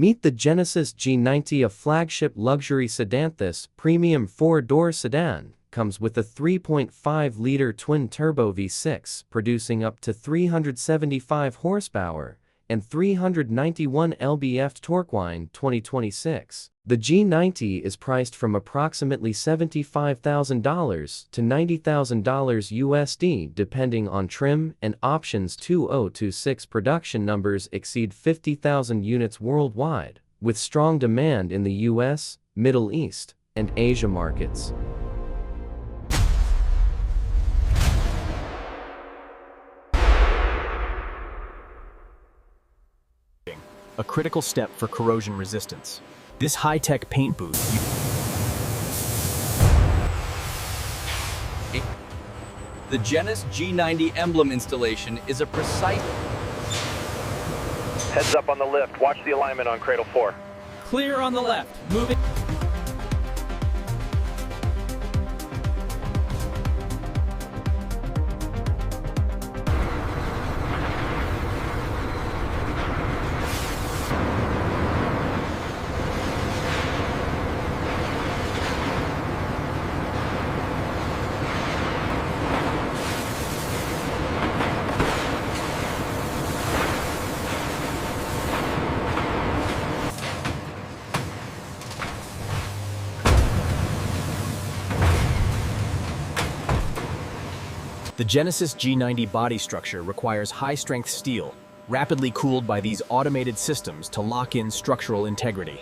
Meet the Genesis G90, a flagship luxury sedan. This premium 4-door sedan comes with a 3.5-liter twin-turbo V6 producing up to 375 horsepower and 391 lb-ft torque. 2026. The G90 is priced from approximately $75,000 to $90,000 USD depending on trim and options. 2026 production numbers exceed 50,000 units worldwide, with strong demand in the US, Middle East, and Asia markets. A critical step for corrosion resistance. This high-tech paint booth The Genesis G90 emblem installation is a precise... Heads up on the lift. Watch the alignment on cradle 4. Clear on the left. Moving. The Genesis G90 body structure requires high-strength steel, rapidly cooled by these automated systems to lock in structural integrity.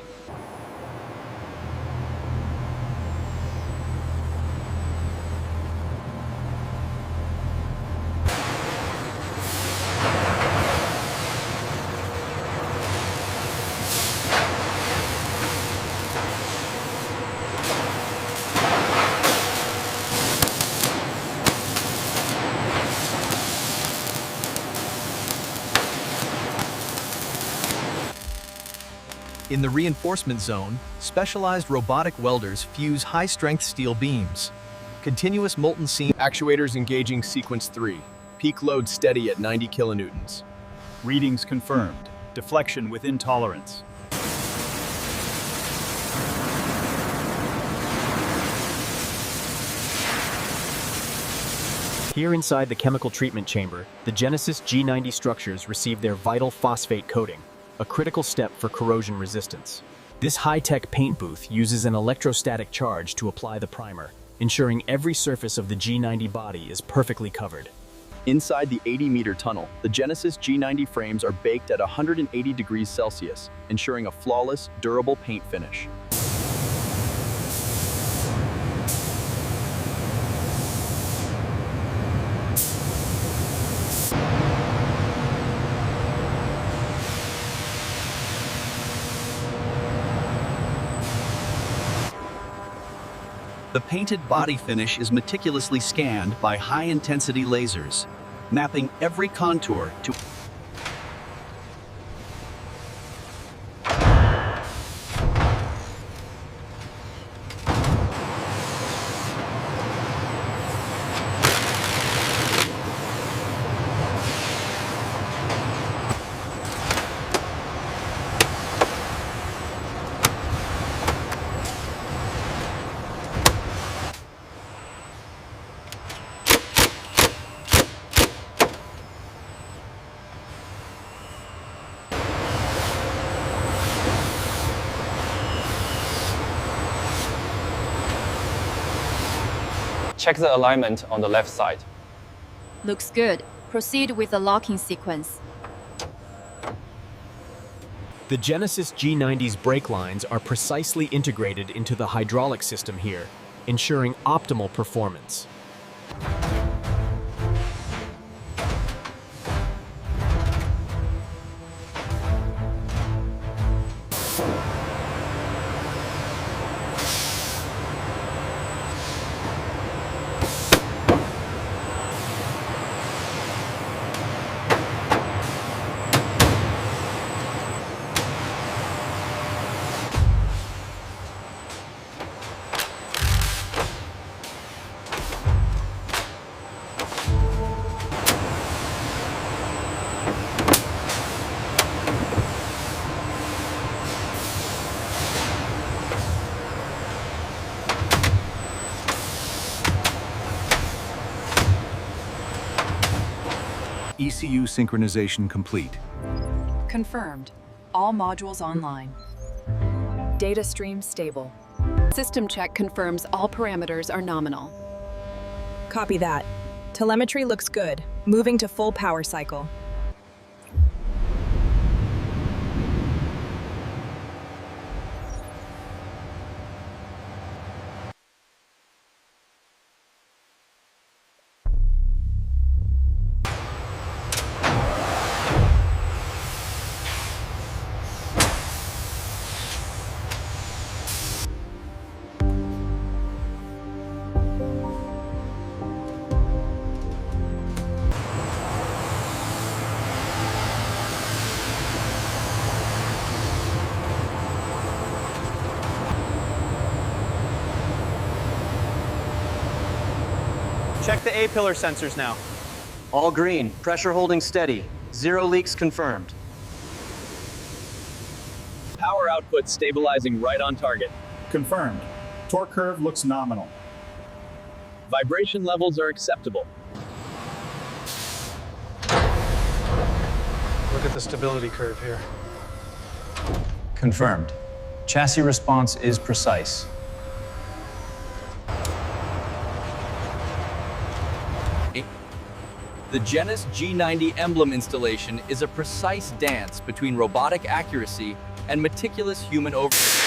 In the reinforcement zone, specialized robotic welders fuse high-strength steel beams. Continuous molten seam actuators engaging sequence 3. Peak load steady at 90 kilonewtons. Readings confirmed. Deflection within tolerance. Here inside the chemical treatment chamber, the Genesis G90 structures receive their vital phosphate coating, a critical step for corrosion resistance. This high-tech paint booth uses an electrostatic charge to apply the primer, ensuring every surface of the G90 body is perfectly covered. Inside the 80-meter tunnel, the Genesis G90 frames are baked at 180 degrees Celsius, ensuring a flawless, durable paint finish. The painted body finish is meticulously scanned by high-intensity lasers, mapping every contour to Check the alignment on the left side. Looks good. Proceed with the locking sequence. The Genesis G90's brake lines are precisely integrated into the hydraulic system here, ensuring optimal performance. ECU synchronization complete. Confirmed. All modules online. Data stream stable. System check confirms all parameters are nominal. Copy that. Telemetry looks good. Moving to full power cycle. Check the A-pillar sensors now. All green. Pressure holding steady. 0 leaks confirmed. Power output stabilizing right on target. Confirmed. Torque curve looks nominal. Vibration levels are acceptable. Look at the stability curve here. Confirmed. Chassis response is precise. The Genesis G90 emblem installation is a precise dance between robotic accuracy and meticulous human oversight.